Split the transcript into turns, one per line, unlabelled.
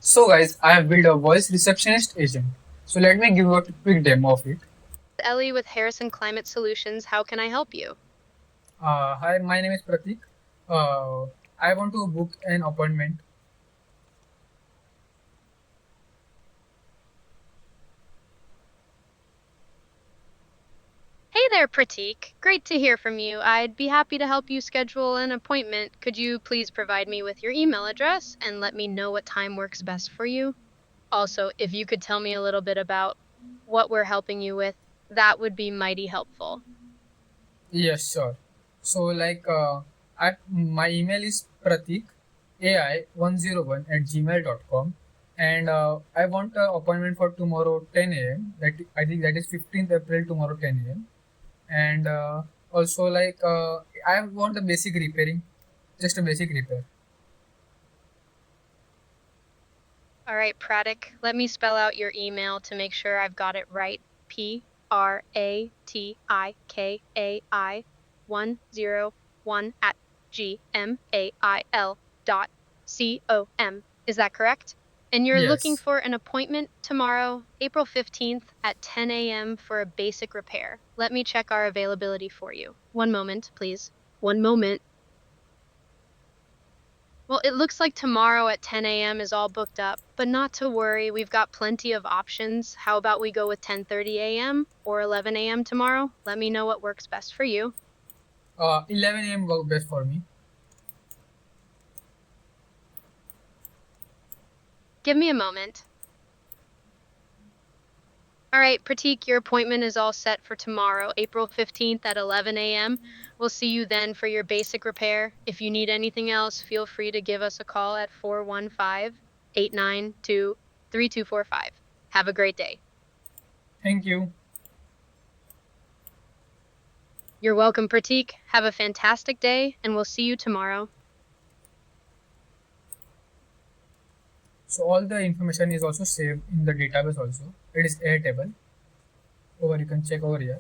So guys, I have built a voice receptionist agent. So let me give you a quick demo of it.
Ellie with Harrison Climate Solutions. How can I help you?
Hi, my name is Pratik. Uh, I want to book an appointment.
Hey there, Pratik. Great to hear from you. I'd be happy to help you schedule an appointment. Could you please provide me with your email address and let me know what time works best for you? Also, if you could tell me a little bit about what we're helping you with, that would be mighty helpful.
Yes, sure. So my email is Pratik AI101 at gmail.com, and I want an appointment for tomorrow 10 a.m. That I think that is 15th April tomorrow 10 a.m. And also I want a basic repairing, just a basic repair.
All right, Pratik, let me spell out your email to make sure I've got it right. PRATIKAI 101 at gmail.com. Is that correct? And you're looking
Yes.
for an appointment tomorrow, April 15th at 10 a.m. for a basic repair. Let me check our availability for you. One moment, please. One moment. Well, it looks like tomorrow at 10 a.m. is all booked up, but not to worry, we've got plenty of options. How about we go with 10:30 a.m. or 11 a.m. tomorrow? Let me know what works best for you.
11 a.m. work best for me.
Give me a moment. All right, Pratik, your appointment is all set for tomorrow, April 15th at 11 a.m. We'll see you then for your basic repair. If you need anything else, feel free to give us a call at 415-892-3245. Have a great day.
Thank you.
You're welcome, Pratik. Have a fantastic day, and we'll see you tomorrow.
So all the information is also saved in the database also. It is airtable. Over you can check over here.